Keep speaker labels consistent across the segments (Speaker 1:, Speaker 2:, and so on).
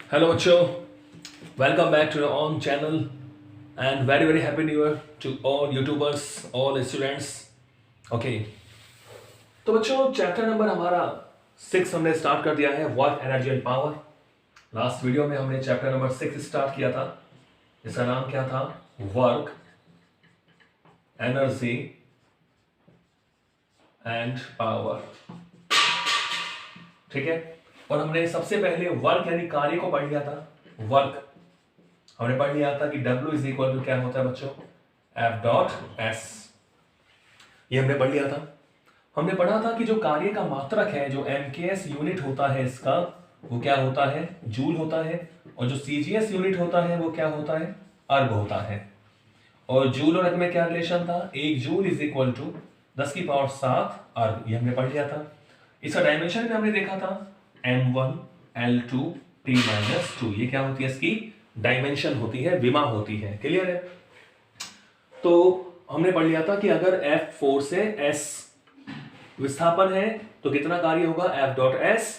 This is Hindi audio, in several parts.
Speaker 1: Hello, Acho. Welcome back to your own channel and very happy new year to all YouTubers, all students. Okay, तो बच्चों चैप्टर नंबर हमारा 6 हमने स्टार्ट कर दिया है work energy and power. Last video में हमने चैप्टर नंबर 6 स्टार्ट किया था। इसका नाम क्या था? Work energy and power. ठीक है, और हमने सबसे पहले वर्क यानी कार्य को पढ़ लिया था। वर्क हमने पढ़ लिया था कि W इज इक्वल टू क्या होता है बच्चों? F.S। ये हमने पढ़ लिया था। हमने पढ़ा था कि जो कार्य का मात्रक है, जो MKS यूनिट होता है इसका, वो क्या होता है? जूल होता है। और जो CGS यूनिट होता है वो क्या होता है? अर्ग होता है। और जूल और अर्ग में क्या रिलेशन था? 1 जूल इज इक्वल टू 10 की पावर 7 अर्ग। ये हमने पढ़ लिया था। इसका डायमेंशन में हमने देखा था M1 L2 T-2। ये क्या होती है? इसकी डायमेंशन होती है, विमा होती है। क्लियर है? तो हमने पढ़ लिया था कि अगर F4 से S विस्थापन है तो कितना कार्य होगा? F.S।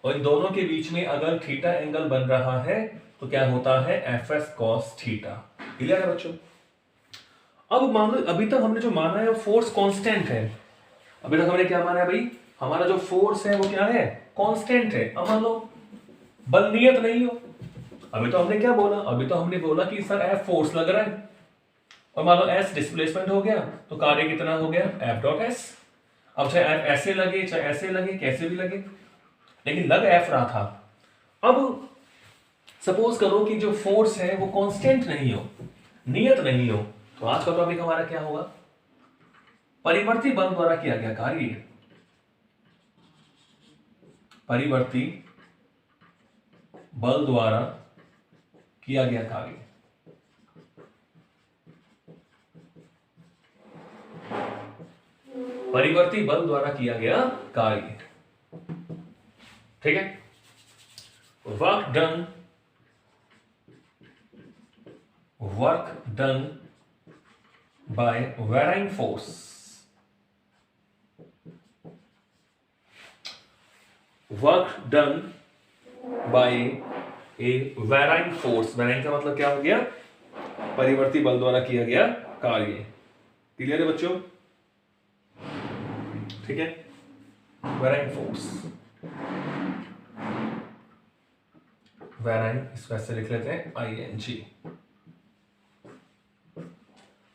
Speaker 1: और इन दोनों के बीच में अगर थीटा एंगल बन रहा है तो क्या होता है? Fs cos theta. क्लियर है बच्चों? अब मान लो अभी तक हमने जो माना है वो फोर्स कांस्टेंट है। अभी तक हमने क्या माना है भाई? हमारा जो फोर्स है वो क्या है? कांस्टेंट है। अब मान लो बल नियत नहीं हो। अभी तो हमने क्या बोला? अभी तो हमने बोला कि सर F फोर्स लग रहा है और मान लो S डिस्प्लेसमेंट हो गया तो कार्य कितना हो गया? F.S। अब चाहे F ऐसे लगे चाहे ऐसे लगे, कैसे भी लगे, लेकिन लग F रहा था। अब सपोज करो कि जो फोर्स है वो कांस्टेंट नहीं हो, नियत नहीं हो, तो आज का टॉपिक हमारा क्या होगा? परिवर्ती बल द्वारा किया गया कार्य। परिवर्ती बल द्वारा किया गया कार्य। परिवर्ती बल द्वारा किया गया कार्य। ठीक है? Work done by varying force. Work done bye A varying force. Varying का मतलब क्या हो गया? परिवर्ती बल द्वारा किया गया कार्य। क्लियर है बच्चों? ठीक है, वेराइंग फोर्स, वेराइंग, इसको ऐसे लिख लेते हैं ING।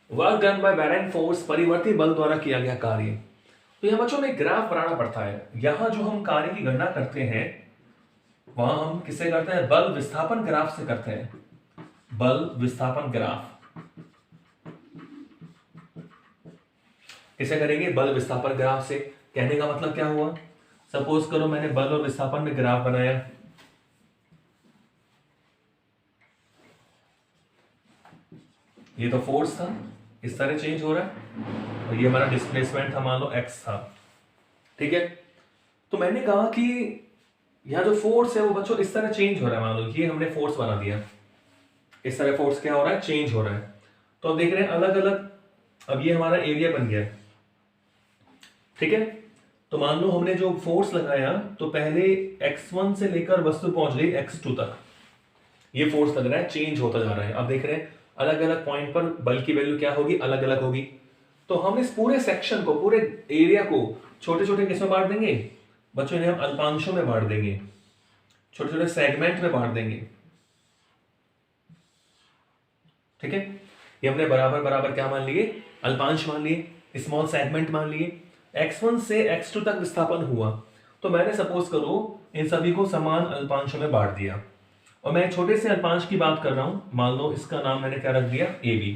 Speaker 1: Work done by varying force, परिवर्ती बल द्वारा किया गया कार्य। तो यहां बच्चों में ग्राफ बनाना पड़ता है। यहां जो हम कार्य की गणना करते हैं वहां हम किससे करते हैं? बल विस्थापन ग्राफ से करते हैं। बल विस्थापन ग्राफ किसे करेंगे? बल विस्थापन ग्राफ से। कहने का मतलब क्या हुआ? सपोज करो मैंने बल और विस्थापन में ग्राफ बनाया। ये तो फोर्स था, इस तरह चेंज हो रहा है, और ये हमारा डिस्प्लेसमेंट था, मान लो x था। ठीक है? तो मैंने कहा कि यहां जो फोर्स है वो बच्चों इस तरह चेंज हो रहा है। मान लो ये हमने फोर्स बना दिया, इस तरह फोर्स क्या हो रहा है? चेंज हो रहा है। तो अब देख रहे हैं अलग अलग, अब ये हमारा एरिया बन गया। ठीक है? तो मान लो हमने जो फोर्स लगाया तो पहले x1 से लेकर वस्तु पहुंच गई x2 तक। ये फोर्स लग रहा है, चेंज होता जा रहा है। अब देख रहे हैं अलग अलग पॉइंट पर बल की वैल्यू क्या होगी? अलग अलग होगी। तो हम इस पूरे सेक्शन को, पूरे एरिया को छोटे छोटे किसमें बांट देंगे बच्चों? इन्हें हम अल्पांशों में बांट देंगे, छोटे छोटे सेगमेंट में बांट देंगे। ठीक है? ये हमने बराबर बराबर क्या मान लिए? अल्पांश मान लिए, स्मॉल सेगमेंट मान लिए। x1 से x2 तक विस्थापन हुआ तो मैंने सपोज करो इन सभी को समान अल्पांशों में बांट दिया, और मैं छोटे से अल्पांश की बात कर रहा हूं। मान लो इसका नाम मैंने क्या रख दिया? AB।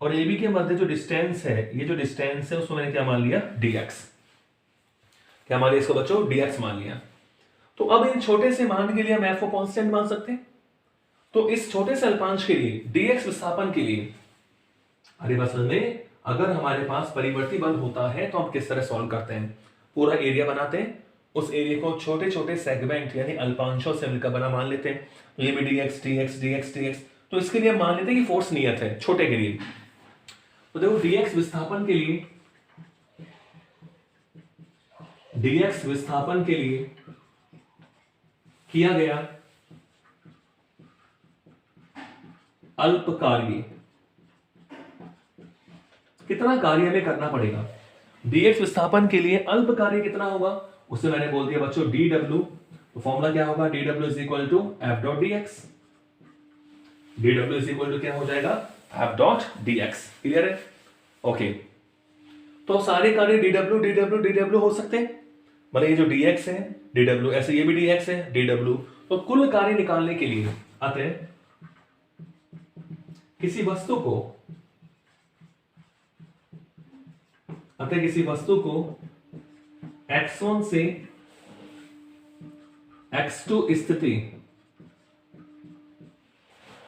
Speaker 1: और AB के मध्य जो डिस्टेंस है, ये जो डिस्टेंस है उसको मैंने क्या मान लिया? dx। क्या मान लिया इसको बच्चों? dx मान लिया। तो अब इन छोटे से मान के लिए हम f को कांस्टेंट मान सकते हैं। तो इस छोटे से अल्पांश के लिए dx विस्थापन के लिए, अरे असल में अगर हमारे पास परिवर्ती बल होता है तो हम किस तरह सॉल्व करते हैं? पूरा एरिया बनाते हैं, उस एरिया को छोटे छोटे सेगमेंट यानी अल्पांशों से मिलकर बना मान लेते हैं। ये भी dx dx dx dx। तो इसके लिए हम मान लेते हैं कि फोर्स नियत है छोटे के लिए। तो देखो dx विस्थापन के लिए, dx विस्थापन के लिए किया गया अल्प कार्य, कितना कार्य हमें करना पड़ेगा। dx विस्थापन के लिए अल्प कार्य कितना होगा, उसे मैंने बोल दिया बच्चों dw। तो फॉर्मूला क्या होगा, dw is equal to F dot dx। dw is equal to क्या हो जाएगा, एफ डॉट dx। क्लियर है, ओके। तो सारे कार्य dw dw dw हो सकते हैं, मतलब ये जो dx है dw, ऐसे ये भी dx है dw। तो कुल कार्य निकालने के लिए अतः किसी वस्तु को x1 से x2 स्थिति,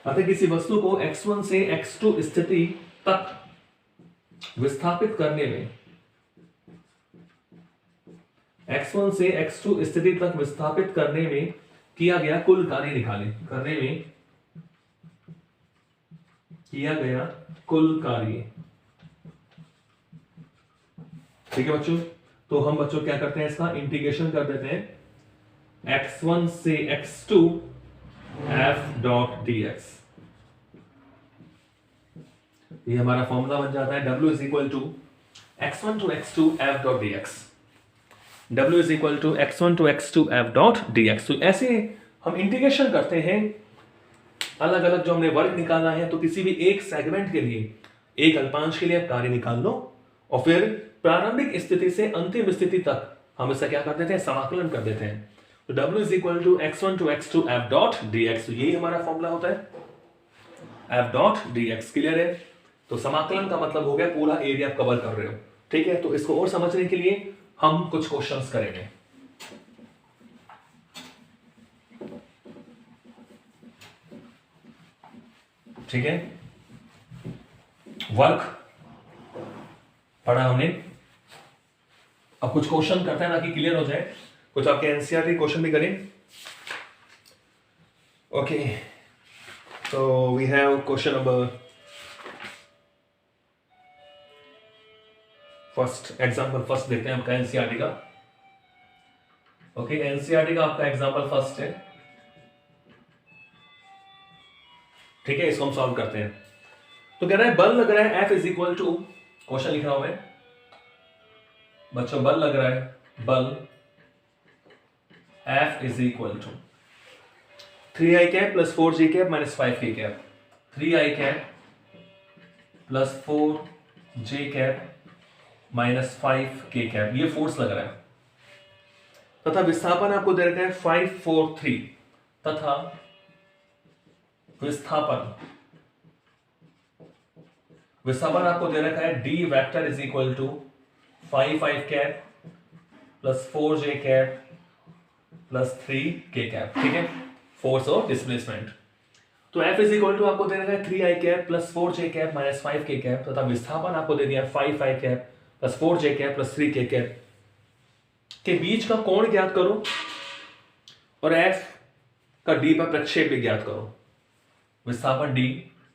Speaker 1: किसी वस्तु को x1 से x2 स्थिति तक विस्थापित करने में, x1 से x2 स्थिति तक विस्थापित करने में किया गया कुल कार्य निकालें, किया गया कुल कार्य। ठीक है बच्चों, तो हम बच्चों क्या करते हैं, इसका इंटीग्रेशन कर देते हैं x1 से x2 f डॉट dx। ये हमारा फॉर्मूला बन जाता है w is equal to x1 to x2 f dot dx। w is equal to x1 to x2 f dot dx। तो ऐसे हम इंटीग्रेशन करते हैं अलग अलग जो हमने वर्ग निकाला है। तो किसी भी एक सेगमेंट के लिए, एक अल्पांश के लिए आप कार्य निकाल लो और फिर प्रारंभिक स्थिति से अंतिम स्थिति तक हम इसका क्या कर देते हैं, समाकलन कर देते हैं। तो w is equal to x1 to x2 f dot dx। यही हमारा फॉर्मूला होता है f डॉट dx। क्लियर है, तो समाकलन का मतलब हो गया पूरा एरिया आप कवर कर रहे हो। ठीक है, तो इसको और समझने के लिए हम कुछ क्वेश्चंस करेंगे। ठीक है, वर्क पढ़ा हमने, अब कुछ क्वेश्चन करते हैं ताकि क्लियर हो जाए, कुछ आपके एनसीईआरटी क्वेश्चन भी करें। ओके, तो we have question number first, example first देखते हैं आपका एनसीईआरटी का। ओके, एनसीईआरटी का आपका एग्जांपल फर्स्ट है। ठीक है, इसको हम सॉल्व करते हैं। तो कह रहा है बल लग रहा है F is equal to, question लिख रहा हूं मैं बच्चों, बल लग रहा है, बल F is equal to 3i cap plus 4j cap minus 5k cap. 3i cap plus 4j cap minus 5k cap, ये फोर्स लग रहा है। तथा विस्थापन आपको दे रखा है 543, तथा विस्थापन आपको दे रखा है d vector is equal to 5 cap plus 4j cap plus 3k cap. ठीक है, फोर्स और डिस्प्लेसमेंट। तो F इज इक्वल टू आपको दे रखा है 3i cap plus 4j cap minus 5k cap, तथा विस्थापन आपको दे दिया 5 cap plus 4j cap plus 3k cap के बीच का कोण ज्ञात करो और F का d पर प्रक्षेप भी ज्ञात करो। विस्थापन d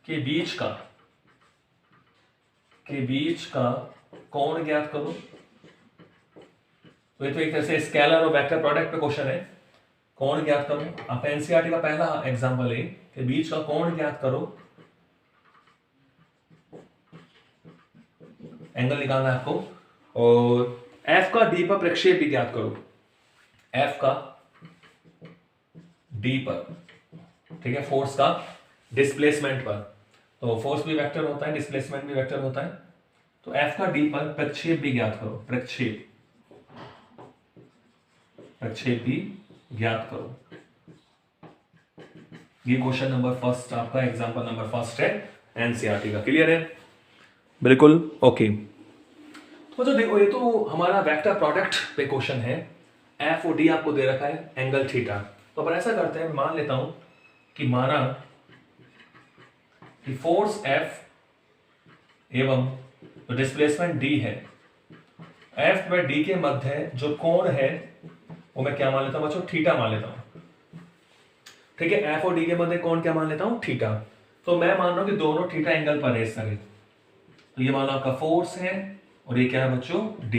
Speaker 1: के बीच का कोण ज्ञात करो। तो ये तो एक तरह से स्केलर और वेक्टर प्रोडक्ट पे क्वेश्चन है। कोण ज्ञात करो, आप एनसीईआरटी का पहला एग्जांपल है कि बीच का कोण ज्ञात करो, एंगल निकालना है आपको, और F का d पर प्रक्षेप भी ज्ञात करो, F का d पर। ठीक है, फोर्स का डिस्प्लेसमेंट पर, तो फोर्स भी वेक्टर होता है, डिस्प्लेसमेंट भी वेक्टर होता है। तो F का d पर प्रक्षेप भी ज्ञात करो, प्रक्षेप भी ज्ञात करो। ये क्वेश्चन नंबर फर्स्ट आपका, एग्जांपल नंबर फर्स्ट है एनसीईआरटी का। क्लियर है, बिल्कुल ओके। तो जो देखो, ये तो हमारा वेक्टर प्रोडक्ट पे क्वेश्चन है। F और D आपको दे रखा है एंगल थीटा। तो अपन ऐसा करते हैं, मान लेता हूं कि माना कि फोर्स F एवं जो डिस्प्लेसमेंट D है, F व D के मध्य जो कोण है वो मैं क्या मान लेता हूं बच्चों, थीटा मान लेता हूं। ठीक है, F और D के मध्य कोण क्या मान लेता हूं, थीटा। तो मैं मान रहा हूं कि दोनों थीटा एंगल पर है इस तरह। तो ये मान लो आपका फोर्स है और ये क्या है बच्चों, D।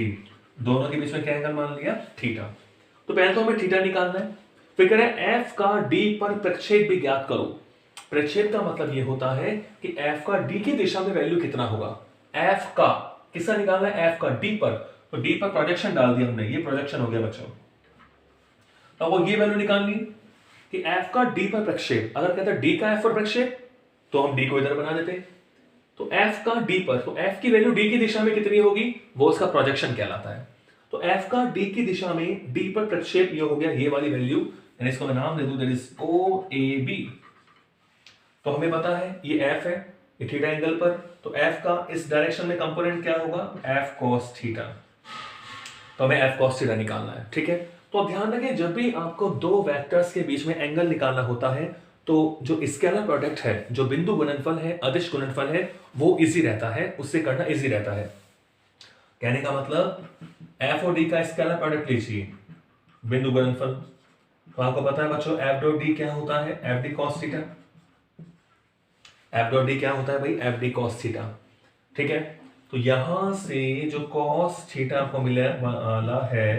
Speaker 1: दोनों के बीच में क्या एंगल मान लिया, थीटा। तो पहले तो हमें थीटा निकालना है। फिर कह रहे हैं F का D पर प्रक्षेप भी ज्ञात करो। प्रक्षेप का मतलब ये होता है कि एफ का डी की दिशा में वैल्यू कितना होगा। एफ का किसका निकालना है, एफ का डी पर, तो डी पर प्रोजेक्शन डाल दिया हमने, ये प्रोजेक्शन हो गया बच्चों। अब वो ये वैल्यू निकालनी कि एफ का डी पर प्रक्षेप, अगर कहते हैं डी का एफ पर प्रक्षेप तो हम डी को इधर बना देते, तो एफ का डी पर, तो एफ की वैल्यू डी की दिशा में कितनी होगी, वो उसका प्रोजेक्शन कहलाता है। तो एफ का डी की दिशा में डी पर प्रक्षेप ये हो गया ये वाली वैल्यू, यानी इसको मैं नाम दे दूं that is O A B. तो हमें पता है ये एफ है, ये थीटा एंगल पर, तो एफ का इस डायरेक्शन में कंपोनेंट क्या होगा, एफ कॉस थीटा। तो हमें एफ कॉस थीटा निकालना है, ठीक है। तो ध्यान रखें जब भी आपको दो वेक्टर्स के बीच में एंगल निकालना होता है तो जो स्केलर प्रोडक्ट है, जो बिंदु गुणनफल है, अदिश गुणनफल है, वो इजी रहता है, उससे करना इजी रहता है। कहने का मतलब एफ और डी का स्केलर प्रोडक्ट लीजिए, बिंदु गुणनफल, तो आपको पता है बच्चों एफ डॉट डी क्या होता है, F D cos theta. F dot D क्या होता है भाई, एफ डी कॉस थीटा, ठीक है। तो यहां से जो कॉस थीटा आपको मिलने वाला है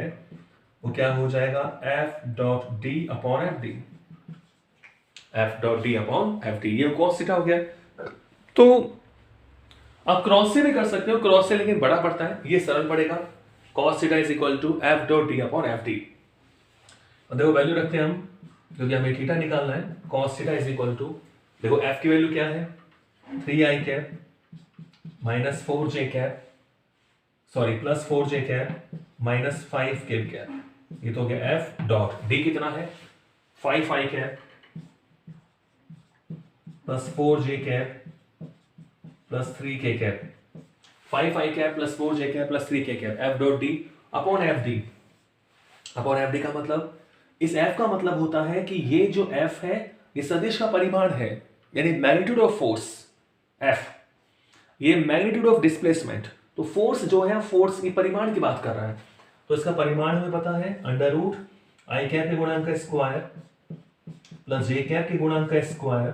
Speaker 1: वो क्या हो जाएगा, F dot D upon F D, F dot D upon F D, ये कॉस थीटा हो गया। तो आप क्रॉस से भी कर सकते हो, क्रॉस से लेकिन बड़ा पड़ता है, ये सरल पड़ेगा, cos theta is equal to F dot D upon F D. देखो वैल्यू रखते हैं हम, क्योंकि हमें थीटा निकालना है, cos theta is equal to, देखो एफ की वैल्यू क्या है, 3i cap minus 4j cap, sorry plus 4j cap minus 5k cap, ये तो हो गया एफ डॉट डी कितना है, 5i cap plus 4j cap plus 3k cap, 5i cap plus 4j cap plus 3k cap, F dot D upon F D. Upon F D का मतलब, इस एफ का मतलब होता है कि ये जो एफ है ये सदिश का परिमाण है, यानी मैग्नीट्यूड ऑफ फोर्स एफ, ये मैग्नीट्यूड ऑफ डिस्प्लेसमेंट, तो फोर्स जो है फोर्स की परिमाण की बात कर रहा है, तो इसका परिमाण हमें पता है अंडर रूट आई कैप के गुणांक का स्क्वायर प्लस जे कैप के गुणांक का स्क्वायर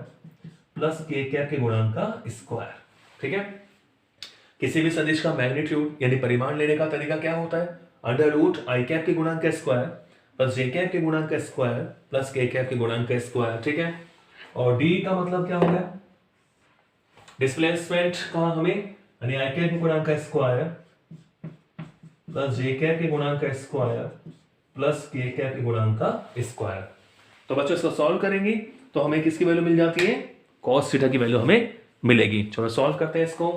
Speaker 1: प्लस के कैप के गुणांक का स्क्वायर, ठीक है। किसी भी सदिश का मैग्नीट्यूड यानी परिमाण लेने का तरीका क्या होता है, अंडर रूट आई कैप के गुणांक का स्क्वायर प्लस जे कैप के गुणांक का स्क्वायर प्लस के कैप के गुणांक का स्क्वायर, ठीक है। और डी का मतलब क्या हो गया, डिस्प्लेसमेंट का हमें यानी आई कैप के गुणांक का स्क्वायर प्लस जे कैप के गुणांक का स्क्वायर प्लस के कैप के गुणांक का स्क्वायर। तो बच्चों इसको सॉल्व करेंगे तो हमें किसकी वैल्यू मिल जाती है, कॉस थीटा की वैल्यू हमें मिलेगी। चलो सॉल्व करते हैं इसको।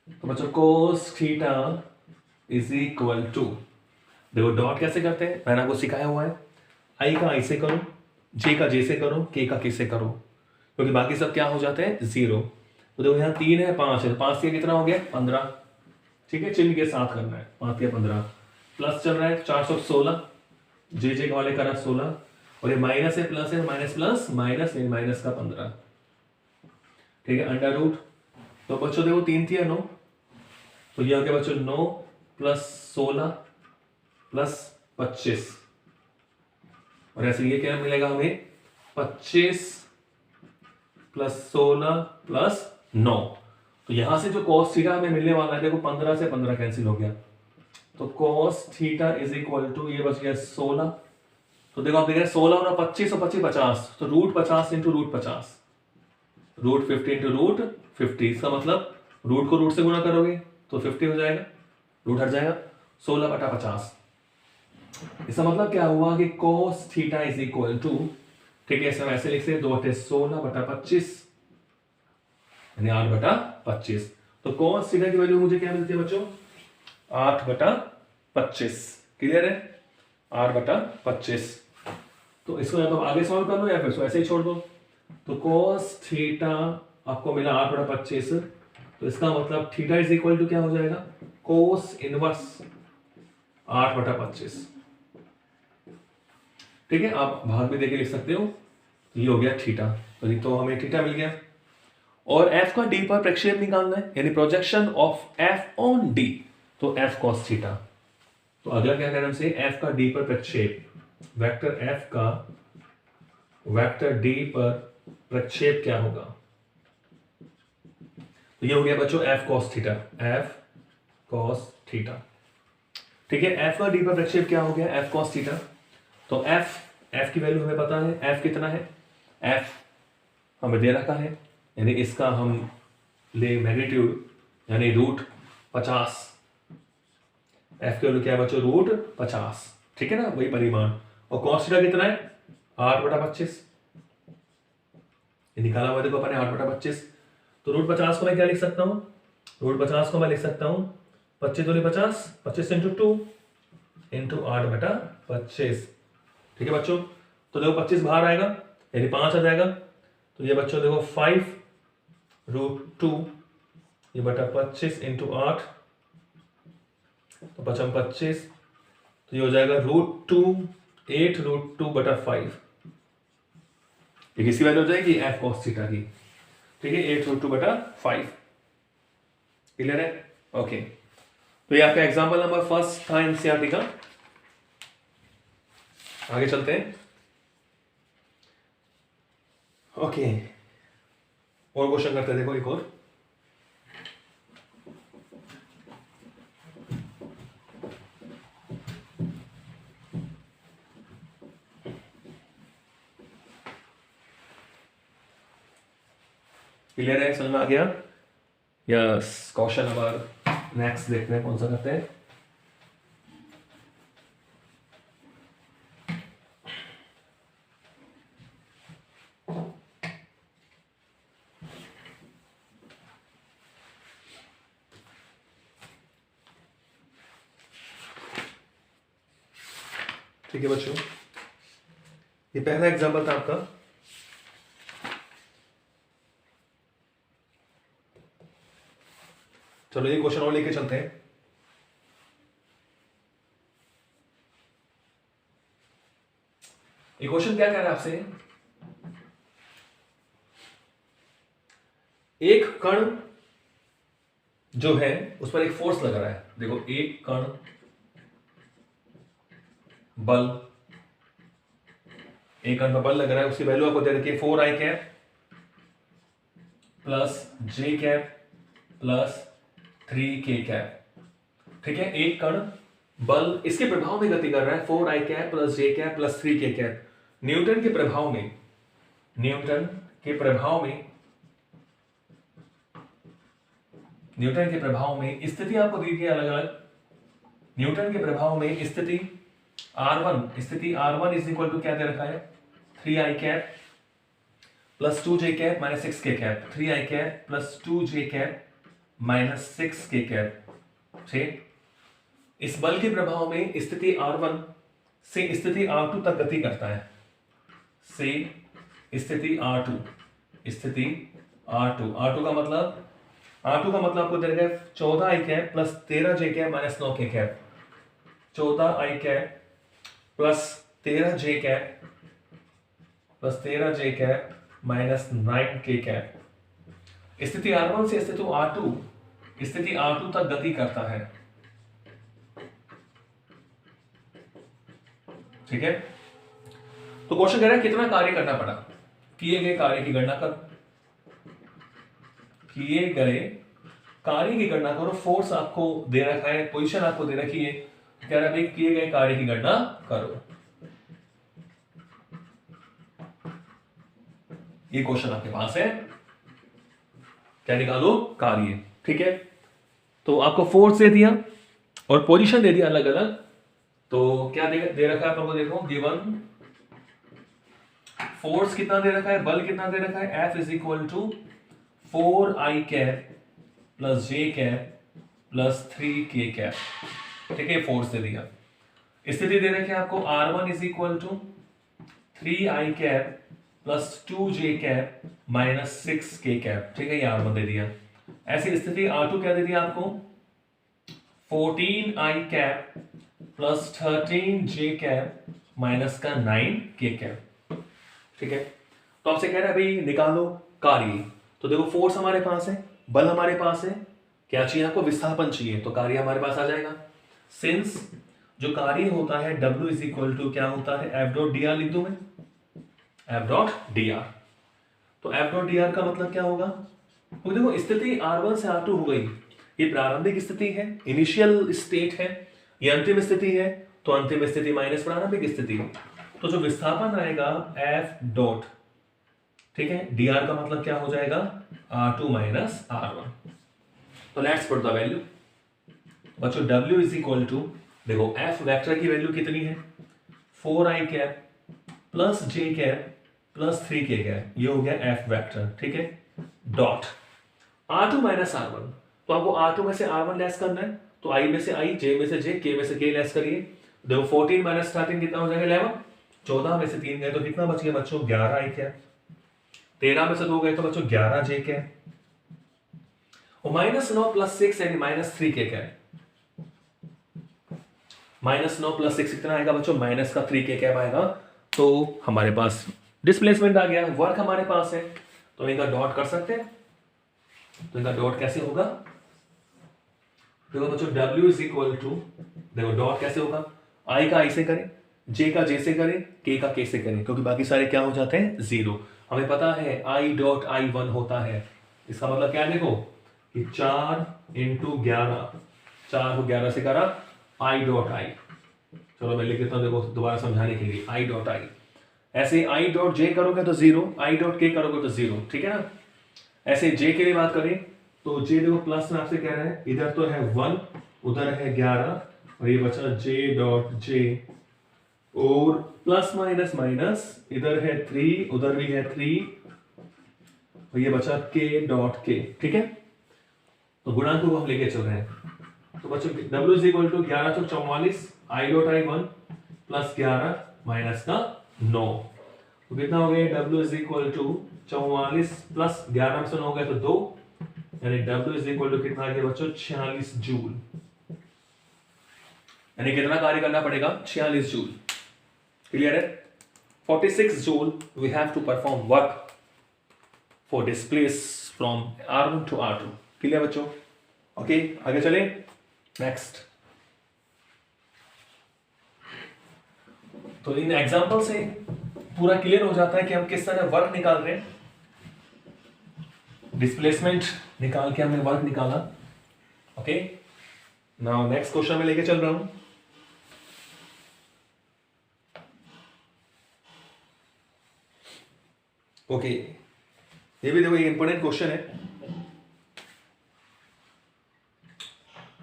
Speaker 1: तो बच्चों cos theta is equal to, देखो डॉट कैसे करते हैं मैंने आपको सिखाया हुआ है, आई का आई से करो, जे का जे से करो, के का के से करो, क्योंकि बाकी सब क्या हो जाते हैं जीरो। तो देखो यहाँ 3 है 5 है, 5 से कितना हो गया 15, ठीक है, चिन्ह के साथ करना है, 5 या 15 प्लस चल रहा है 416, जे वाले करा 16, और ये माइनस है प्लस है, माइनस प्लस माइनस माइनस का 15, ठीक है, अंडर रूट। तो बच्चों देखो 3 थी 9, तो ये हो गया बच्चों 9 प्लस 16 प्लस 25, और ऐसे ये क्या मिलेगा हमें 25 प्लस 16 प्लस 9। तो यहां से जो cos थीटा हमें मिलने वाला है, देखो 15 से 15 कैंसिल हो गया, तो cos theta is equal to ये बच गया 16। तो देखो आप देख रहे हैं 16 और 25 और 25 50, तो root 50 into root 50, root 50 into root 50, इसका मतलब रूट को रूट से गुणा करोगे तो 50 हो जाएगा, रूट हट जाएगा, 16 बटा 50। इसका मतलब क्या हुआ कि cos theta is equal to, ठीक है, हम ऐसे लिख सकते हैं 2 बटे 16 बटा 25 यानी 8 बटा 25। तो cos थीटा की वैल्यू मुझे क्या मिलती है बच्चों, 8 बटा 25, क्लियर है, 8 बटा 25। तो इसको या तो आगे सॉल्व कर लो या फिर ऐसे ही छोड़ दो। तो cos थीटा आपको मिला 8 बटा 25, तो इसका मतलब थीटा इज इक्वल टू क्या हो जाएगा, cos इनवर्स 8 बटा 25, ठीक है, आप भाग में देके लिख सकते हो। ये हो गया थीटा, तो हमें थीटा मिल गया। और f का d पर प्रक्षेप निकालना है, यानी projection of f on d, तो f cos थीटा। तो अगला क्या करना हमसे, f का d पर प्रक्षेप, वेक्टर f का वेक्टर d पर प्रक्षेप क्या होगा, तो ये हो गया बच्चों f cos theta, f cos theta, ठीक है। f का d पर प्रक्षेप क्या हो गया, f cos थीटा। तो f एफ की वैल्यू हमें पता है, एफ कितना है, एफ हमें दे रखा है, यानी इसका हम ले मैग्नीट्यूड यानी √50। एफ की वैल्यू क्या है बच्चों, √50, ठीक है ना, वही परिमाण। और कॉस थीटा कितना है, 8/25, ये निकाला हुआ देखो अपन ने 8/25। तो √50 को मैं क्या लिख सकता हूँ, √50 को मैं लिख सकता हूँ 25 दूनी 50, 25 × 2 × 8/25, ठीक है बच्चों। तो देखो 25 बाहर आएगा यानी 5 आ जाएगा। तो ये बच्चों देखो 5√2 ये बटा 25 × 8, तो 25, तो ये हो जाएगा √2, 8√2/5, ये किसकी वैल्यू हो जाएगी, एफ कॉस थीटा की, ठीक है, 8√2/5। क्लियर है, ओके। तो ये आपका एग्जांपल नंबर फर्स्ट था एनसीईआरटी का। आगे चलते हैं, ओके, और क्वेश्चन करते हैं, देखो एक और। क्लियर है, समझ में आ गया, यस। क्वेश्चन नंबर नेक्स्ट देखते हैं कौन सा करते हैं। ठीक है बच्चों, ये पहला एग्जांपल था आपका। चलो ये क्वेश्चन और लेके चलते हैं। ये क्वेश्चन क्या कह रहा है आपसे, एक कण जो है उस पर एक फोर्स लग रहा है। देखो एक कण बल, एक कण पर बल लग रहा है, उसकी वैल्यू आपको दे रखी है 4i + j + 3k। ठीक है, एक कण बल इसके प्रभाव में गति कर रहा है 4i + j + 3k। न्यूटन के प्रभाव में, न्यूटन के प्रभाव में स्थिति आपको दी गई अलग अलग। न्यूटन के प्रभाव में स्थिति R1 इज इक्वल टू क्या दे रखा है, 3i + 2j - 6k। 3i + 2j - 6k। ठीक, इस बल के प्रभाव में स्थिति R1 से स्थिति R2 तक गति करता है, से स्थिति R2 का मतलब आपको दे रखा है 14i + 13j - 9k। 14i + 13j + 13j - 9k। स्थिति R1 से स्थिति R2 तक गति करता है। ठीक है, तो क्वेश्चन कह रहा है कितना कार्य करना पड़ा, किए गए कार्य की गणना कर, किए गए कार्य की गणना करो। फोर्स आपको दे रखा है, पोजीशन आपको दे रखी है, कह रहा है भाई किए गए कार्य की गणना करो। ये क्वेश्चन आपके पास है, क्या निकालो, कार्य। ठीक है, तो आपको फोर्स दे दिया और पोजीशन दे दिया अलग अलग। तो क्या दे रखा है आपको, देखो गिवन फोर्स कितना दे रखा है, बल कितना दे रखा है, F = 4i + j + 3k। ठीक है, फोर्स दे दिया। स्थिति दे रखी है आपको R1 = 3i + 2j - 6k। ठीक है, ये R1 दे दिया। ऐसी स्थिति R2 क्या दे दिया आपको, 14i + 13j - 9k। ठीक है, तो आपसे कह रहा है भाई निकालो कार्य। तो देखो फोर्स हमारे पास है, बल हमारे पास है, क्या चाहिए आपको, विस्थापन चाहिए, तो कार्य हमारे पास आ जाएगा। सिंस जो कार्य होता है W = क्या होता है, F.dr लिख दूं मैं, F.dr। तो F.dr का मतलब क्या होगा, तो देखो स्थिति R1 से R2 हो गई, ये प्रारंभिक स्थिति है, इनिशियल स्टेट है, ये अंतिम स्थिति है, तो अंतिम स्थिति माइनस प्रारंभिक स्थिति। तो जो विस्थापन आएगा एफ डॉट, ठीक है, dr का मतलब क्या हो जाएगा r2 माइनस r1। तो लेट्स पुट द वैल्यू बच्चों। w इज इक्वल टू, देखो f वेक्टर की वैल्यू कितनी है 4i cap plus j cap plus 3k cap, ये हो गया f वेक्टर, ठीक है, डॉट r2 माइनस r1। तो आपको r2 में से r1 लेस करना है, तो i में से i, j में से j, k में से k लेस करिए। देखो 14 माइनस स्टार्टिंग कितना हो जाएगा 11, 14 में से 3 गए तो कितना बच गया बच्चों 11i कैप, 13 में से 2 गए तो बच्चों 11j कैप, और माइनस 9 प्लस 6 यानी minus 3k cap. Minus 9 plus 6 कितना आएगा बच्चों, माइनस का 3k कैप आएगा। तो हमारे पास डिस्प्लेसमेंट आ गया, वर्क हमारे पास है, तो इनका डॉट कर सकते हैं। तो इनका डॉट कैसे होगा, देखो बच्चों W इज इक्वल टू, देखो डॉट कैसे होगा, I का I से करें, J का J से करें, K का K से करें, क्योंकि बाकी सारे क्या हो जाते हैं जीरो। हमें पता है I डॉट I1 होता है, इसका मतलब क्या है, देखो कि 4 इंटू 11, 4 को 11 से करा I डॉट I। चलो मैं लिख देता हूं, देखो दोबारा समझाने के लिए, I डॉट I। ऐसे I डॉट J करोगे तो 0, I डॉट K करोगे तो 0, ठीक है ना। ऐसे J के लिए बात करें तो J देखो प्लस में आपसे कह रहे हैं, इधर तो है 1, उधर है 11, और ये बचा J डॉट J, और प्लस माइनस माइनस, इधर है 3, उधर भी है 3, और ये बचा K डॉट K, ठीक है। तो गुणांक को हम लेके चल रहे हैं, तो बच्चों W is equal to 1144 I dot I1 plus 11 minus का 9, तो कितना हो गया W is equal to 44 plus 11 में से 9 गए तो 2, यानी W इज इक्वल टू कितना आ गया बच्चों 46 जूल, यानी कितना कार्य करना पड़ेगा 46 जूल। क्लियर है, 46 joule we have to perform work for displace from R1 to R2। Clear बच्चों, ओके आगे चले नेक्स्ट। तो इन एग्जांपल से पूरा क्लियर हो जाता है कि हम किस तरह वर्क निकाल रहे हैं। डिस्प्लेसमेंट निकाल के हमने वर्क निकाला, ओके। नाउ नेक्स्ट क्वेश्चन में लेके चल रहा हूं। ओके ये भी देखो एक इंपॉर्टेंट क्वेश्चन है,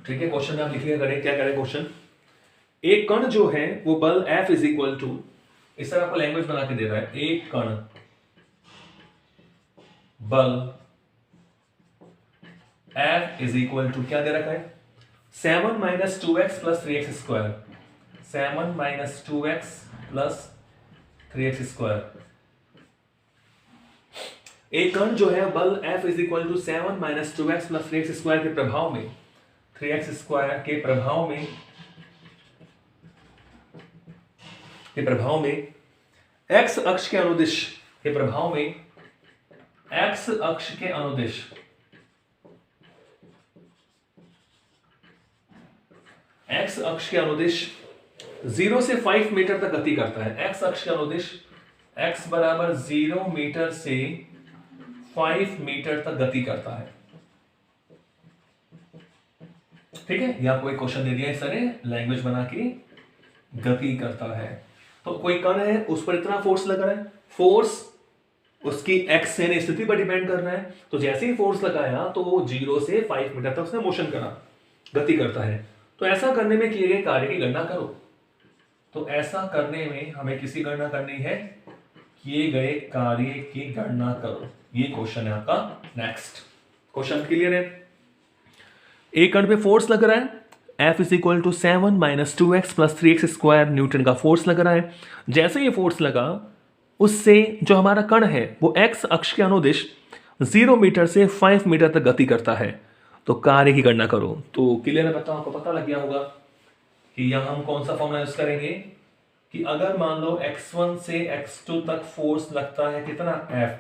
Speaker 1: ठीक है। क्वेश्चन में आप लिखिए, करें क्या करें क्वेश्चन। एक कण जो है वो बल F इज इक्वल टू, इस तरह आपको लैंग्वेज बना के दे रहा है, एक कण बल F इज इक्वल टू क्या दे रखा है 7 minus 2x plus 3x square, 7 minus 2x plus 3x square. एक कण जो है बल F is equal to 7 minus 2x plus 3x square के प्रभाव में, 3x स्क्वायर के प्रभाव में x अक्ष के अनुदिश के प्रभाव में, x अक्ष के अनुदिश x अक्ष के अनुदिश 0 से 5 मीटर तक गति करता है। x अक्ष के अनुदिश x बराबर 0 मीटर से 5 मीटर तक गति करता है, ठीक है। ये आपको एक क्वेश्चन दे दिया इस तरह लैंग्वेज बना के, गति करता है। तो कोई कण है उस पर इतना फोर्स लग रहा है, फोर्स उसकी एक्स यानी स्थिति पर डिपेंड कर रहा है, तो जैसे ही फोर्स लगाया तो वो 0 से 5 मीटर तक उसने मोशन करा, गति करता है। तो ऐसा करने में किए गए कार्य की गणना करो। तो ऐसा करने में हमें किसी गणना करनी है, किए गए कार्य की गणना करो, ये क्वेश्चन है आपका। नेक्स्ट क्वेश्चन क्लियर है। एक कण पे फोर्स लग रहा है F is equal to 7 minus 2x plus 3x square newton का फोर्स लग रहा है। जैसे ये फोर्स लगा उससे जो हमारा कण है वो x अक्ष के अनुदिश 0 मीटर से 5 मीटर तक गति करता है। तो कार्य की गणना करो। तो क्लियर है, बताओ आपको पता लग गया होगा कि यहां हम कौन सा फॉर्मूला यूज करेंगे कि अगर मान लो x1 से x2 तक फोर्स लगता है कितना F,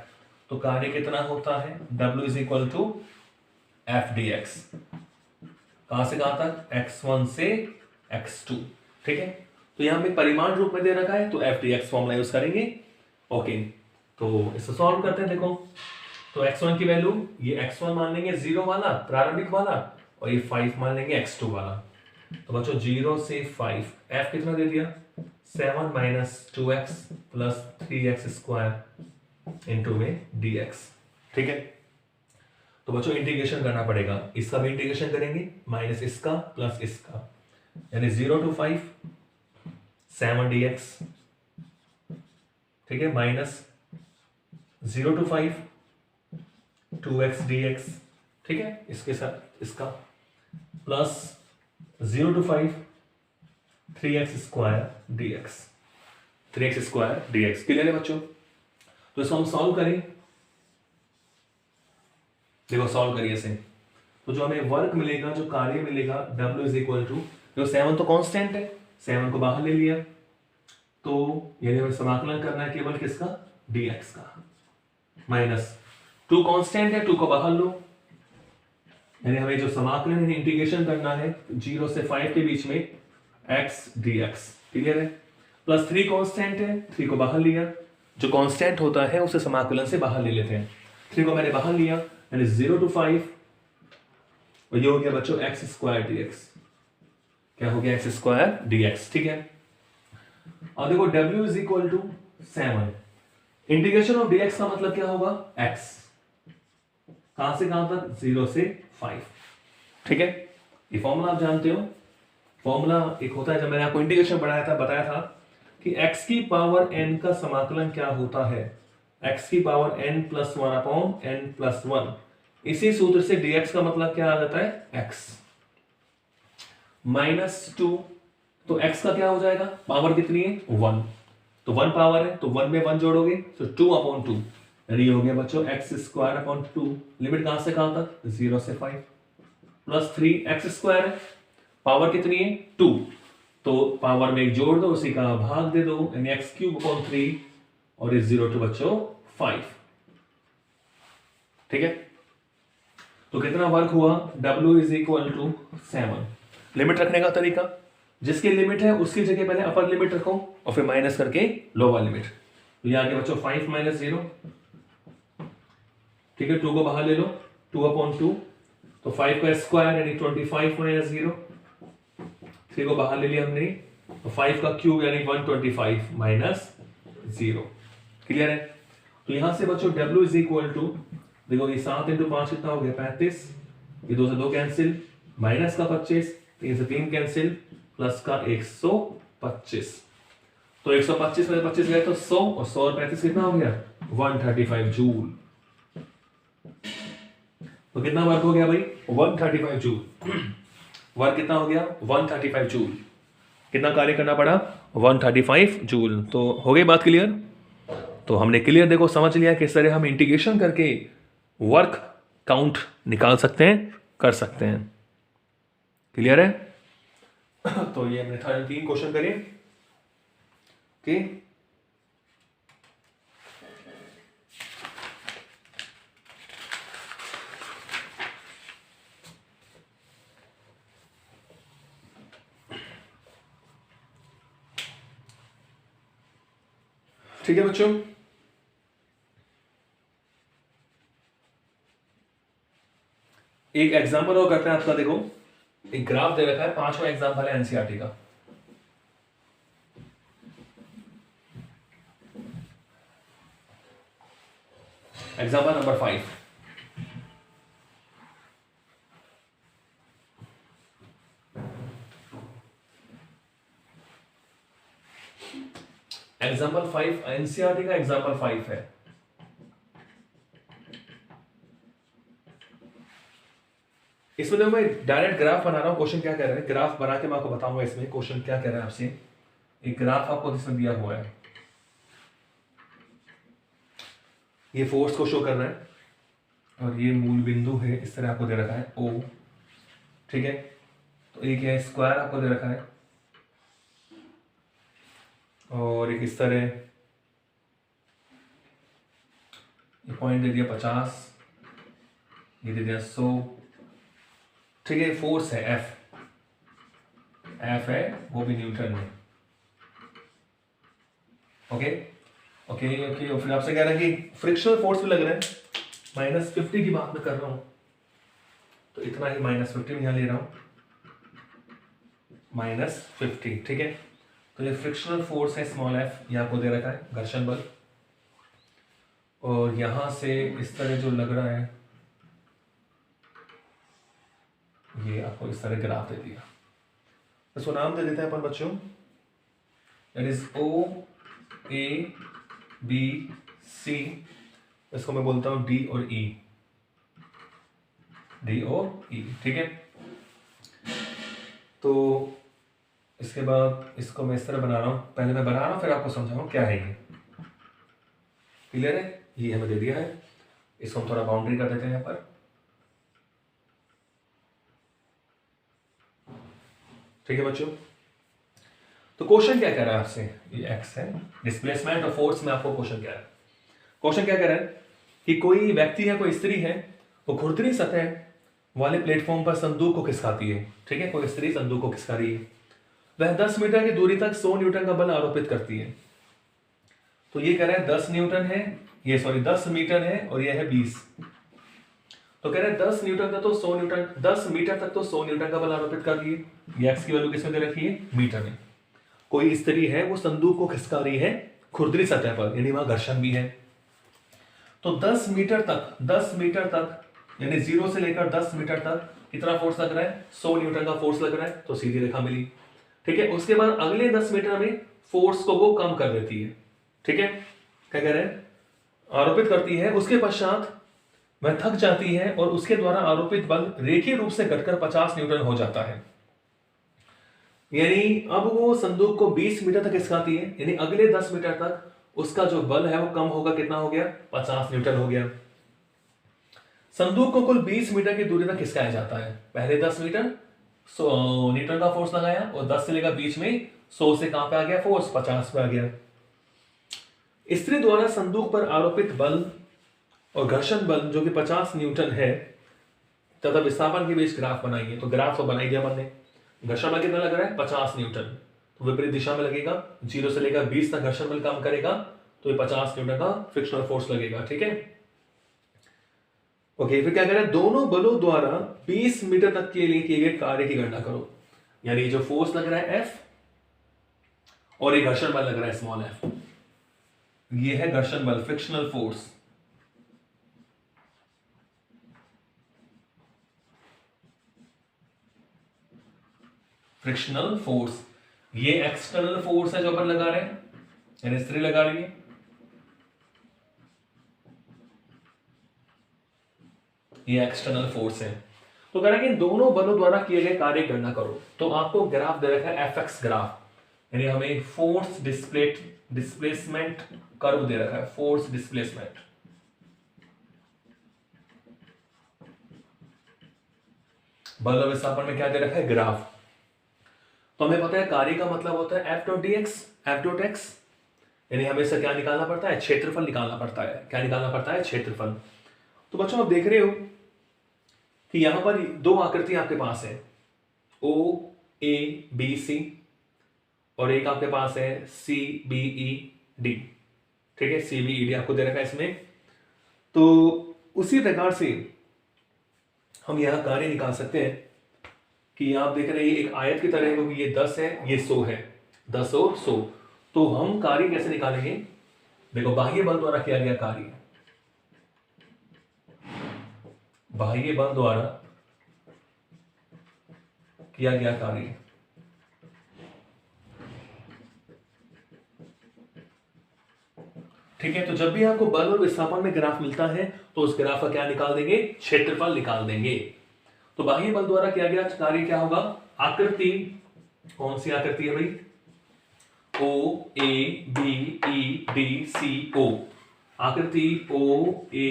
Speaker 1: तो कार्य कितना होता है W is equal to F dx। कहां से कहां तक x1 से x2, ठीक है। तो यहां में परिमाण रूप में दे रखा है तो F dx फॉर्मूला यूज करेंगे, ओके। तो इसे सॉल्व करते हैं। देखो तो x1 की वैल्यू ये x1 मान लेंगे 0 वाला प्रारंभिक वाला, और ये 5 मान लेंगे x2 वाला। तो बच्चों 0 से 5 F कितना दे दिया 7 minus 2x plus 3x square into में dx। ठीक है, तो बच्चों इंटीग्रेशन करना पड़ेगा, इसका भी इंटीग्रेशन करेंगे माइनस इसका प्लस इसका, यानी 0 to 5 7 dx। ठीक है, माइनस 0 to 5 2x dx। ठीक है, इसके साथ इसका plus 0 to 5 3x square dx। 3x square dx clear है बच्चों? तो इसको हम सॉल्व करें, देखो सॉल्व करिए इसे, तो जो हमें वर्क मिलेगा, जो कार्य मिलेगा W इज इक्वल टू, जो 7 तो कांस्टेंट है, 7 को बाहर ले लिया, तो यानी हमें समाकलन करना है केवल किसका, dx का, माइनस 2 कांस्टेंट है, 2 को बाहर लो, यानी हमें जो समाकलन इंटीग्रेशन करना है 0 से 5 के बीच में x dx। क्लियर है, प्लस 3 कांस्टेंट है, 3 को बाहर लिया, जो कांस्टेंट होता है उसे समाकलन से बाहर ले लेते हैं, 3 को मैंने बाहर लिया, यानी 0 to 5, और ये हो गया बच्चों x स्क्वायर dx। क्या हो गया, x स्क्वायर dx। ठीक है, और देखो w is equal to 7, integration of dx का मतलब क्या होगा, x, कहां से कहां तक, 0 से 5। ठीक है, ये फॉर्मूला आप जानते हो, फॉर्मूला एक होता है, जब मैंने आपको इंटीग्रेशन पढ़ाया था, बताया था कि x की पावर n का समाकलन क्या होता है, x की power n plus 1 upon n plus 1। इसी सूत्र से dx का मतलब क्या आ जाता है, x माइनस 2, तो x का क्या हो जाएगा, पावर कितनी है, 1, तो 1 पावर है, तो 1 में 1 जोड़ोगे तो 2 अपॉन 2, यानी हो गया बच्चों x स्क्वायर अपॉन 2। लिमिट कहां से कहां तक, 0 से 5, प्लस 3x स्क्वायर है, पावर कितनी है, 2, तो पावर में एक जोड़ दो, उसी का भाग दे दो, यानी x क्यूब अपॉन 3, और इस 0 टू बच्चों 5। ठीक है, तो कितना वर्क हुआ, w is equal to 7। Limit रखने का तरीका, जिसकी लिमिट है उसकी जगह पहले अपर लिमिट रखो और फिर माइनस करके लोअर लिमिट, तो ये आगे बच्चों 5 माइनस 0। ठीक है, 2 को बाहर ले लो, 2 अपॉन 2, तो 5 का स्क्वायर यानी 25 माइनस 0, 3 को बाहर ले लिया हमने, तो 5 का क्यूब यानी 125 माइनस 0। क्लियर है, तो यहां से बच्चों w इज इक्वल टू, देखो ये 7 इंटू 5 कितना हो गया, 35, ये 2 से 2 कैंसिल, माइनस का 25, 3 से 3 कैंसिल, प्लस का 125, तो 125 में 25 गए तो 100, और 100 और 35 कितना हो गया, 135 जूल। तो कितना वर्क हो गया भाई, 135 जूल। वर्क कितना हो गया, 135 जूल। कितना कार्य करना पड़ा, 135 जूल। तो हो गई बात क्लियर? तो हमने क्लियर देखो समझ लिया किस तरह हम इंटीग्रेशन करके वर्क काउंट निकाल सकते हैं, कर सकते हैं। क्लियर है? तो ये हमने 3 क्वेश्चन करे। ओके, ठीक है बच्चों, एक एग्जांपल और करते हैं आपका। देखो एक ग्राफ दे रखा है, 5वां एग्जांपल है एनसीईआरटी का। Example number 5। एग्जांपल 5 एनसीईआरटी का एग्जांपल 5 है। इसमें तो मैं डायरेक्ट ग्राफ बना रहा हूं। क्वेश्चन क्या कह रहा है, ग्राफ बना के मैं आपको बताऊंगा इसमें क्वेश्चन क्या कह रहा है आपसे। एक ग्राफ आपको इसमें दिया हुआ है, ये फोर्स को शो कर रहा है और ये मूल बिंदु है, इस तरह आपको दे रखा है O। ठीक है, तो एक है स्क्वायर आपको दे रखा है और एक इस तरह ये पॉइंट दे दिया 50, ये दे दिया 100। ठीक है, फोर्स है F है, वो भी न्यूटन में। ओके ओके ओके, और फिर आपसे कह रहा है कि फ्रिक्शनल फोर्स भी लग रहा है, -50 की बात मैं कर रहा हूं, तो इतना ही -50 में यहां ले रहा हूं, -50। ठीक है, तो ये फ्रिक्शनल फोर्स है स्मॉल एफ, ये आपको दे रखा है घर्षण बल, और यहां से इस तरह जो लग रहा है ये आपको इस तरह ग्राफ दे दिया। इसको नाम दे देते हैं अपन बच्चों, that is O A B C, इसको मैं बोलता हूं डी और ई, डी और ई, ठीक है। तो इसके बाद इसको मैं इस तरह बना रहा हूं, पहले मैं बना रहा हूं फिर आपको समझाऊं क्या है ये, क्लियर है। ये हमें दे दिया है, इसको हम थोड़ा बाउंड्री कर देते हैं यहां पर, ठीक है बच्चों। तो क्वेश्चन क्या कह रहा है आपसे, ये एक्स है डिस्प्लेसमेंट और फोर्स में आपको क्वेश्चन क्या है, क्वेश्चन क्या कह रहा है कि कोई व्यक्ति है, कोई स्त्री है, वो खुरदरी सतह वाले प्लेटफॉर्म पर संदूक को खिसकाती है, ठीक है, कोई स्त्री संदूक को खिसका रही है, वह 10 मीटर की दूरी तक 100 न्यूटन का बल आरोपित करती है। तो ये कह रहा है 10 न्यूटन है, ये 10 मीटर है और ये है 20, तो कह रहे हैं 10 न्यूटन तक तो 100 न्यूटन, 10 मीटर तक तो 100 न्यूटन का बल आरोपित कर दिए। ये एक्स की वैल्यू किसमें दे रखी है, मीटर में। कोई स्त्री है वो संदूक को खिसका रही है खुरदरी सतह पर, यानी वहां घर्षण भी है। तो 10 मीटर तक यानी 0 से लेकर 10 मीटर तक कितना फोर्स लग रहा है, 100 न्यूटन का फोर्स लग रहा है, तो सीधी रेखा मिली, ठीक है। उसके बाद अगले 10 मीटर में फोर्स को वो कम कर देती है, ठीक है, क्या कह रहे हैं, आरोपित करती है। उसके पश्चात वह थक जाती है और उसके द्वारा आरोपित बल रेखीय रूप से घटकर 50 न्यूटन हो जाता है। यानी अब वो संदूक को 20 मीटर तक खिसकाती है, यानी अगले 10 मीटर तक उसका जो बल है वो कम होगा, कितना हो गया, 50 न्यूटन हो गया। संदूक को कुल 20 मीटर की दूरी तक खिसकाया जाता है, पहले 10 मीटर 100 न्यूटन का फोर्स लगाया और 10 से लेकर बीच में 100 से कहां पे आ गया फोर्स, 50 पे आ गया। स्त्री द्वारा संदूक पर आरोपित बल और घर्षण बल जो कि 50 न्यूटन है तथा विस्थापन के बीच ग्राफ बनाइए। तो ग्राफ तो बनाई दिया हमने, घर्षण बल कितना लग रहा है, 50 न्यूटन, तो विपरीत दिशा में लगेगा, 0 से लेकर 20 तक घर्षण बल काम करेगा, तो ये 50 न्यूटन का फ्रिक्शनल फोर्स लगेगा, ठीक है। ओके, फिर क्या करें, दोनों बलों द्वारा 20 मीटर तक के लिए किए गए कार्य की गणना करो। यानी जो फोर्स लग रहा है एफ और ये घर्षण बल लग रहा है स्मॉल एफ, ये है घर्षण बल, फ्रिक्शनल फोर्स। फ्रिक्शनल फोर्स, ये एक्सटर्नल फोर्स है जो अपन लगा रहे हैं, यानी स्त्री लगा रही है, ये एक्सटर्नल फोर्स है। तो कह रहा है कि दोनों बलों द्वारा किए गए कार्य की गणना करो। तो आपको ग्राफ दे रखा है एफ एक्स ग्राफ, यानी हमें फोर्स डिस्प्लेसमेंट कर्व दे रखा है, फोर्स डिस्प्लेसमेंट। बल और विस्थापन में क्या दे रखा है, ग्राफ। तो हमें पता है कार्य का मतलब होता है F dot D x, F dot x, यानी हमें इससे क्या निकालना पड़ता है, क्षेत्रफल निकालना पड़ता है। क्या निकालना पड़ता है, क्षेत्रफल। तो बच्चों आप देख रहे हो कि यहां पर दो आकृति आपके पास है, ओ ए बी सी, और एक आपके पास है सी बी ई डी, ठीक है, सी बी ई डी आपको दे रखा है इसमें। तो उसी प्रकार से हम यहां कार्य निकाल सकते हैं कि आप देख रहे हैं एक आयत की तरह है, क्योंकि ये 10 है, ये 100 है, 10 और 100। तो हम कार्य कैसे निकालेंगे, देखो बाह्य बल द्वारा किया गया कार्य, बाह्य बल द्वारा किया गया कार्य, ठीक है। तो जब भी आपको बल और विस्थापन में ग्राफ मिलता है तो उस ग्राफ का क्या निकाल देंगे, क्षेत्रफल निकाल देंगे। तो बाह्य बल द्वारा किया गया कार्य क्या होगा, आकृति, कौन सी आकृति है भाई, ओ A B E D C ओ, आकृति ओ A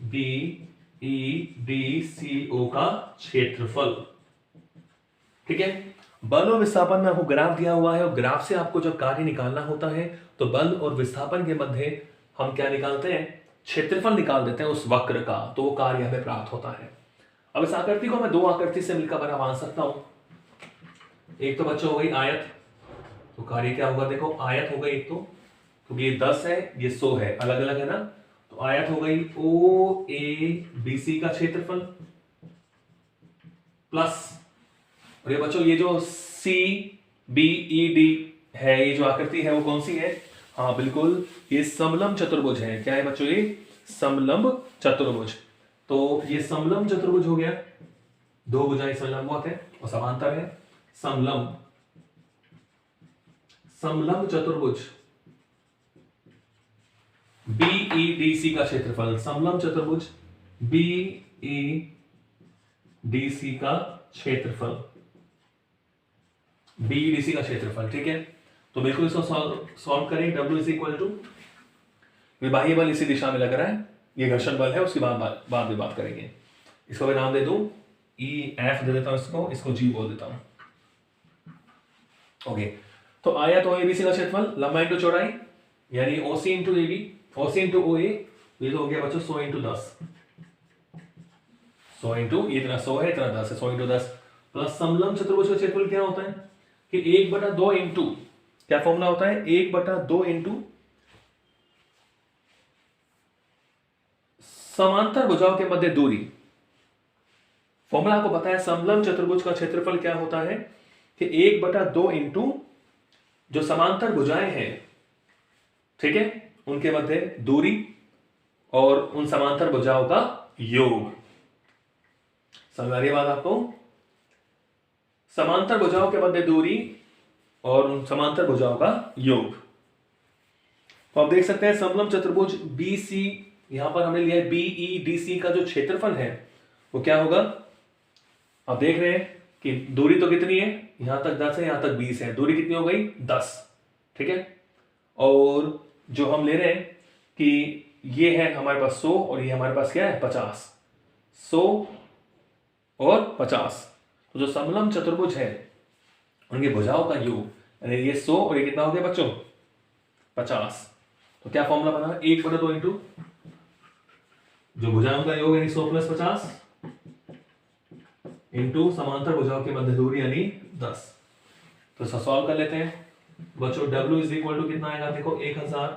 Speaker 1: B E D C ओ का क्षेत्रफल, ठीक है। बल और विस्थापन में आपको ग्राफ दिया हुआ है और ग्राफ से आपको जब कार्य निकालना होता है तो बल और विस्थापन के मध्य हम क्या निकालते हैं, क्षेत्रफल निकाल देते हैं उस वक्र का, तो वो कार्य हमें प्राप्त होता है। अब इस आकृति को मैं दो आकृति से मिलकर बना मान सकता हूं। एक तो बच्चों हो गई आयत, तो कार्य क्या होगा, देखो आयत हो गई एक तो, क्योंकि ये 10 है ये 100 है, अलग अलग है ना, तो आयत हो गई ओ ए बी सी का क्षेत्रफल प्लस, और ये बच्चों ये जो सी बी ई डी है ये जो आकृति है वो कौन सी है? हाँ बिल्कुल, ये समलंब चतुर्भुज है। क्या है बच्चों? ये समलंब चतुर्भुज। तो ये समलंब चतुर्भुज हो गया, दो भुजाएं समलंबवत है और समांतर है। समलंब समलंब चतुर्भुज बीईडीसी का क्षेत्रफल, समलंब चतुर्भुज बीईडीसी का क्षेत्रफल, बीईडीसी का क्षेत्रफल। ठीक है, तो बिल्कुल इसको सॉल्व करें। W इज इक्वल टू, बाह्य बल इसी दिशा में लग रहा है, ये घर्षण बल है, उसकी बाद में बात करेंगे। इसको मैं नाम दे दूं EF दे देता हूं, इसको G बोल देता हूं। ओके, तो आयत और ABC का क्षेत्रफल लंबाई इंटू चौड़ाई यानी OC into AB, OC into OA, ये तो हो गया बच्चों 100 इंटू 10, 100 इंटू इतना 100 है, इतना 10 है, 100 इंटू 10 प्लस समलंब चतुर्भुज का क्षेत्रफल क्या होता है कि 1/2 इंटू, क्या फॉर्मूला होता है? 1/2 इंटू समांतर भुजाओं के मध्य दूरी। फॉर्मूला आपको पता है, समलंब चतुर्भुज का क्षेत्रफल क्या होता है कि 1/2 इंटू जो समांतर भुजाएं हैं, ठीक है, उनके मध्य दूरी और उन समांतर भुजाओं का योग। समझ आ रही है बात आपको? समांतर भुजाओं के मध्य दूरी और उन समांतर भुजाओं का योग। तो आप देख सकते हैं समलंब चतुर्भुज BC, यहां पर हमने लिया है BEDC का जो क्षेत्रफल है वो क्या होगा? आप देख रहे हैं कि दूरी तो कितनी है, यहां तक 10 है, यहां तक 20 है, दूरी कितनी हो गई? 10। ठीक है, और जो हम ले रहे हैं कि ये है हमारे पास 100 और ये हमारे पास क्या है? 50। 100 और 50, तो जो समलंब चतुर्भुज है उनकी भुजाओं का योग, यानी ये 100 और ये कितना हो गया बच्चों? 50। तो क्या फॉर्मूला बना? 1/2 इंटू जो भुजाओं का योग यानी 100 प्लस 50 इंटू समांतर भुजाओं की मध्य दूरी यानी 10। तो इसका सॉल्व कर लेते हैं बच्चों। W इज इक्वल टू कितना आएगा? देखो 1000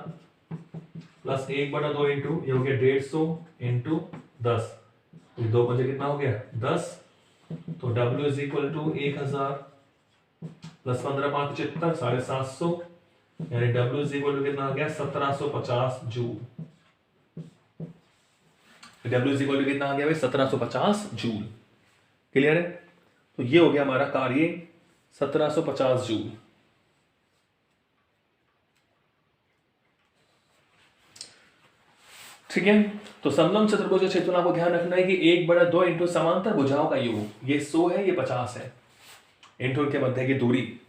Speaker 1: प्लस 1/2 इंटू ये हो गया 150 इंटू 10, तो 2 पंजे कितना हो गया? 10। तो W is equal to 1000 plus 15 5 75 750, यानी W इज इक्वल टू कितना आ गया? 1750 joule. W is equal to कितना आ गया भाई? 1750 जूल। क्लियर है? तो ये हो गया हमारा कार्य 1750 जूल। ठीक है, तो समलंब चतुर्भुज का क्षेत्रफल आपको ध्यान रखना है कि 1/2 इंटू समांतर भुजाओं का योग, ये 100 है, ये 50 है, इंटू इनके मध्य की दूरी।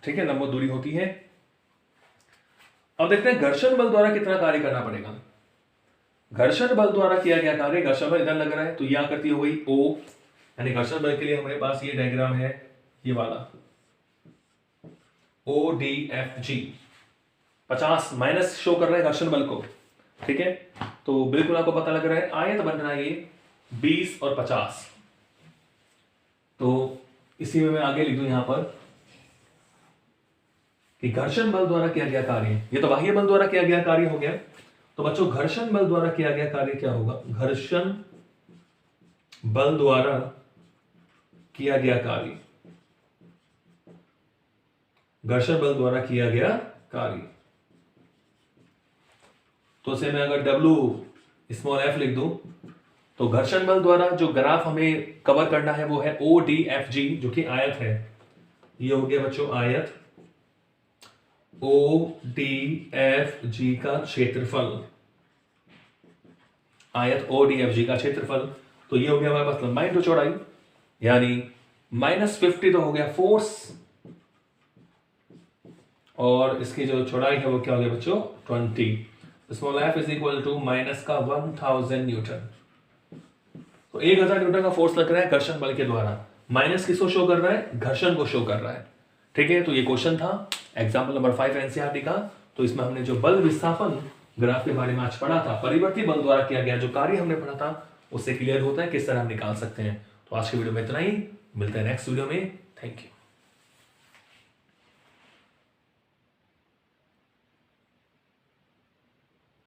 Speaker 1: ठीक है, लंबवत दूरी होती है। अब देखते हैं घर्षण बल द्वारा कितना कार्य करना पड़ेगा। घर्षण बल द्वारा किया गया कार्य, घर्षण बल इधर लग रहा है तो यह आकृति हो गई O, यानी घर्षण बल के लिए हमारे पास ये डायग्राम है, ये वाला ODFG। 50 माइनस शो कर रहा है घर्षण बल को। ठीक है, तो बिल्कुल आपको पता लग रहा है आयत बन रहा है ये 20 और 50। तो इसी में मैं आगे लिख दूं यहां पर कि घर्षण बल द्वारा किया गया कार्य, ये तो बाह्य बल द्वारा किया गया कार्य हो गया। तो बच्चों घर्षण बल द्वारा किया गया कार्य क्या होगा? घर्षण बल द्वारा किया गया कार्य, घर्षण बल द्वारा किया गया कार्य, तो उसे मैं अगर W स्मॉल f लिख दूं तो घर्षण बल द्वारा जो ग्राफ हमें कवर करना है वो है ODFG, जो कि आयत है। ये हो गया बच्चों आयत ODFG का क्षेत्रफल, आयत ODFG का क्षेत्रफल। तो ये हो गया हमारे पास लंबाई इंटू चौड़ाई, यानी -50 तो हो गया फोर्स, और इसकी जो चौड़ाई है वो क्या हो गया बच्चों? 20। Small f is equal to minus का 1000 न्यूटन। तो 1000 न्यूटन का फोर्स लग रहा है घर्षण बल के द्वारा, माइनस किसको शो कर रहा है? घर्षण को शो कर रहा है। ठीक है, तो ये क्वेश्चन था एग्जाम्पल नंबर 5 एनसीईआरटी का। तो इसमें हमने जो बल विस्थापन ग्राफ के बारे में आज पढ़ा था, परिवर्ती बल द्वारा किया गया जो कार्य हमने पढ़ा था, उससे क्लियर होता है किस तरह हम निकाल सकते हैं। तो आज की वीडियो में इतना ही, मिलते हैं नेक्स्ट वीडियो में। Thank you.